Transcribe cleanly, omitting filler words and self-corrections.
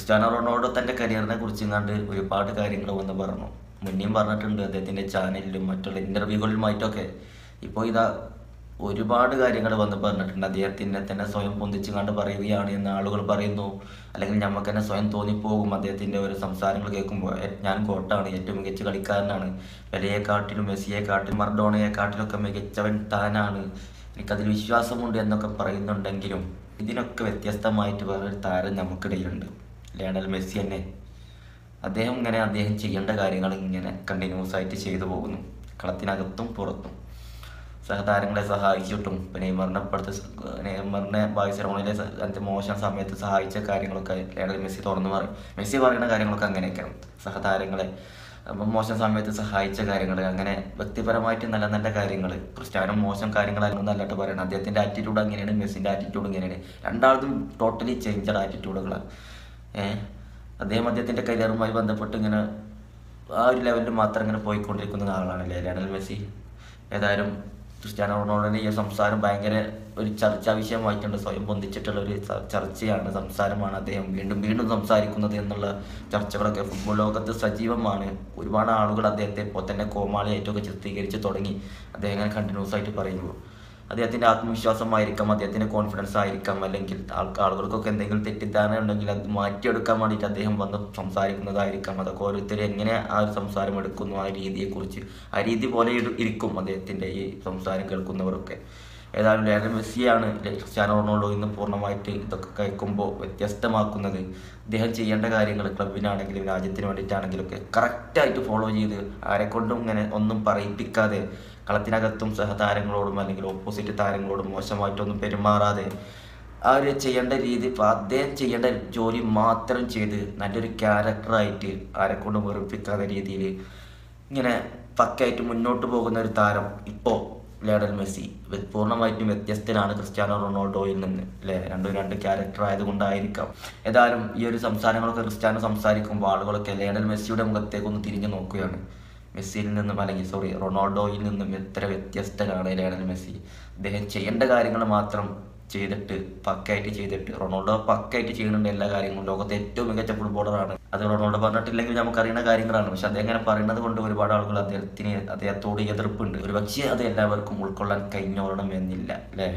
Cristiano Ronaldo തൻ്റെ കരിയറിനെ കുറിച്ചെങ്ങാണ്ട് ഒരുപാട് കാര്യങ്ങൾ വന്ന് പറഞ്ഞു. മുന്നേയും പറഞ്ഞിട്ടുണ്ട് അദ്ദേഹത്തിൻ്റെ ചാനലിലും മറ്റുള്ള ഇൻ്റർവ്യൂകളിലുമായിട്ടൊക്കെ. ഇപ്പോൾ ഇതാ ഒരുപാട് കാര്യങ്ങൾ വന്ന് പറഞ്ഞിട്ടുണ്ട്. അദ്ദേഹത്തിനെ തന്നെ സ്വയം പൊന്തിച്ചുകൊണ്ട് പറയുകയാണ് എന്ന് ആളുകൾ പറയുന്നു. അല്ലെങ്കിൽ നമുക്ക് തന്നെ സ്വയം തോന്നിപ്പോകും അദ്ദേഹത്തിൻ്റെ ഒരു സംസാരങ്ങൾ കേൾക്കുമ്പോൾ. ഞാൻ ഗോട്ടാണ്, ഏറ്റവും മികച്ച കളിക്കാരനാണ്, പെലെയെക്കാട്ടിലും മെസ്സിയെക്കാട്ടിലും മറഡോണയെക്കാട്ടിലൊക്കെ മികച്ചവൻ താനാണ്, എനിക്കതിൽ വിശ്വാസമുണ്ട് എന്നൊക്കെ പറയുന്നുണ്ടെങ്കിലും ഇതിനൊക്കെ വ്യത്യസ്തമായിട്ട് വേറൊരു താരം നമുക്കിടയിലുണ്ട്, ലയണൽ മെസ്സി തന്നെ. അദ്ദേഹം ചെയ്യേണ്ട കാര്യങ്ങൾ ഇങ്ങനെ കണ്ടിന്യൂസ് ആയിട്ട് ചെയ്തു പോകുന്നു, കളത്തിനകത്തും പുറത്തും. സഹതാരങ്ങളെ സഹായിച്ചിട്ടും നെയ്മറിനെ ബാഴ്സലോണയിലെ മോശം സമയത്ത് സഹായിച്ച കാര്യങ്ങളൊക്കെ ലയണൽ മെസ്സി തുറന്നു പറയും. മെസ്സി പറയുന്ന കാര്യങ്ങളൊക്കെ അങ്ങനെയൊക്കെയാണ്. സഹതാരങ്ങളെ മോശം സമയത്ത് സഹായിച്ച കാര്യങ്ങൾ, അങ്ങനെ വ്യക്തിപരമായിട്ട് നല്ല നല്ല കാര്യങ്ങൾ. ക്രിസ്ത്യാനോ മോശം കാര്യങ്ങളായിരുന്നു നല്ലതായിട്ട് പറയണം. അദ്ദേഹത്തിൻ്റെ ആറ്റിറ്റ്യൂഡ് അങ്ങനെയാണ്, മെസ്സിൻ്റെ ആറ്റിറ്റ്യൂഡ് ഇങ്ങനെയാണ്. രണ്ടാമതും ടോട്ടലി ചേഞ്ചഡ് ആറ്റിറ്റ്യൂഡുകളാണ്. അദ്ദേഹത്തിൻ്റെ കരിയറുമായി ബന്ധപ്പെട്ട് ഇങ്ങനെ ആ ഒരു ലെവലിൽ മാത്രം ഇങ്ങനെ പോയിക്കൊണ്ടിരിക്കുന്ന ആളാണല്ലേ ലയണൽ മെസ്സി. ഏതായാലും ക്രിസ്ത്യാനോ റൊണാൾഡോയുടെ ഈ സംസാരം ഭയങ്കര ഒരു ചർച്ചാ വിഷയമായിട്ടുണ്ട്. സ്വയം പൊന്തിച്ചിട്ടുള്ള ഒരു ചർച്ചയാണ്, സംസാരമാണ് അദ്ദേഹം വീണ്ടും വീണ്ടും സംസാരിക്കുന്നത് എന്നുള്ള ചർച്ചകളൊക്കെ ഫുട്ബോൾ ലോകത്ത് സജീവമാണ്. ഒരുപാട് ആളുകൾ അദ്ദേഹത്തെ ഇപ്പോൾ തന്നെ കോമാളിയായിട്ടൊക്കെ ചിത്രീകരിച്ച് തുടങ്ങി. അദ്ദേഹം ഇങ്ങനെ കണ്ടിന്യൂസ് ആയിട്ട് പറയുമ്പോൾ അദ്ദേഹത്തിൻ്റെ ആത്മവിശ്വാസമായിരിക്കാം, അദ്ദേഹത്തിൻ്റെ കോൺഫിഡൻസ് ആയിരിക്കാം, അല്ലെങ്കിൽ ആളുകൾക്കൊക്കെ എന്തെങ്കിലും തെറ്റിദ്ധാരണ ഉണ്ടെങ്കിൽ അത് മാറ്റിയെടുക്കാൻ വേണ്ടിയിട്ട് അദ്ദേഹം വന്ന് സംസാരിക്കുന്നതായിരിക്കാം. അതൊക്കെ ഓരോരുത്തർ എങ്ങനെ ആ ഒരു സംസാരം എടുക്കുന്നു, ആ രീതിയെക്കുറിച്ച് ആ രീതി പോലെ ഇരിക്കും അദ്ദേഹത്തിൻ്റെ ഈ സംസാരം കേൾക്കുന്നവരൊക്കെ. ഏതായാലും ലയണൽ മെസ്സിയാണ് ക്രിസ്ത്യാനോ റൊണാൾഡോ ഇന്ന് പൂർണ്ണമായിട്ട് ഇതൊക്കെ കേൾക്കുമ്പോൾ വ്യത്യസ്തമാക്കുന്നത്. അദ്ദേഹം ചെയ്യേണ്ട കാര്യങ്ങൾ ക്ലബിനാണെങ്കിലും രാജ്യത്തിന് വേണ്ടിയിട്ടാണെങ്കിലൊക്കെ കറക്റ്റായിട്ട് ഫോളോ ചെയ്ത് ആരെക്കൊണ്ടും ഇങ്ങനെ ഒന്നും പറയിപ്പിക്കാതെ, കളത്തിനകത്തും സഹതാരങ്ങളോടും അല്ലെങ്കിൽ ഓപ്പോസിറ്റ് താരങ്ങളോടും മോശമായിട്ടൊന്നും പെരുമാറാതെ ആ ഒരു ചെയ്യേണ്ട രീതി, അദ്ദേഹം ചെയ്യേണ്ട ജോലി മാത്രം ചെയ്ത് നല്ലൊരു ക്യാരക്ടറായിട്ട് ആരെക്കൊണ്ടും വെറുപ്പിക്കാത്ത രീതിയിൽ ഇങ്ങനെ പക്കയായിട്ട് മുന്നോട്ട് പോകുന്ന ഒരു താരം ഇപ്പോൾ ലയണൽ മെസ്സി. പൂർണ്ണമായിട്ടും വ്യത്യസ്തനാണ് ക്രിസ്ത്യാനോ റൊണാൾഡോയിൽ നിന്ന് അല്ലേ. രണ്ട് ക്യാരക്ടർ ആയതുകൊണ്ടായിരിക്കാം. ഏതായാലും ഈ ഒരു സംസാരങ്ങളൊക്കെ ക്രിസ്ത്യാനോ സംസാരിക്കുമ്പോൾ ആളുകളൊക്കെ ലയണൽ മെസ്സിയുടെ മുഖത്തേക്കൊന്ന് തിരിഞ്ഞു നോക്കുകയാണ്. മെസ്സിയിൽ നിന്നും റൊണാൾഡോയിൽ നിന്നും എത്ര വ്യത്യസ്തനാണ് ലയണൽ മെസ്സി. അദ്ദേഹം ചെയ്യേണ്ട കാര്യങ്ങൾ മാത്രം ചെയ്തിട്ട് പക്കയായിട്ട് ചെയ്തിട്ട്, റൊണാൾഡോ പക്കയായിട്ട് ചെയ്യുന്നുണ്ട് എല്ലാ കാര്യങ്ങളും. ലോകത്തെ ഏറ്റവും മികച്ച ഫുട്ബോളറാണ്. അത് റൊണാൾഡോ പറഞ്ഞിട്ടില്ലെങ്കിൽ നമുക്കറിയുന്ന കാര്യങ്ങളാണ്. പക്ഷെ അദ്ദേഹം അങ്ങനെ പറയുന്നത് കൊണ്ട് ഒരുപാട് ആളുകൾ അദ്ദേഹത്തോട് എതിർപ്പുണ്ട്. ഒരു പക്ഷേ അത് എല്ലാവർക്കും ഉൾക്കൊള്ളാൻ കഴിഞ്ഞോളണം എന്നില്ല അല്ലേ.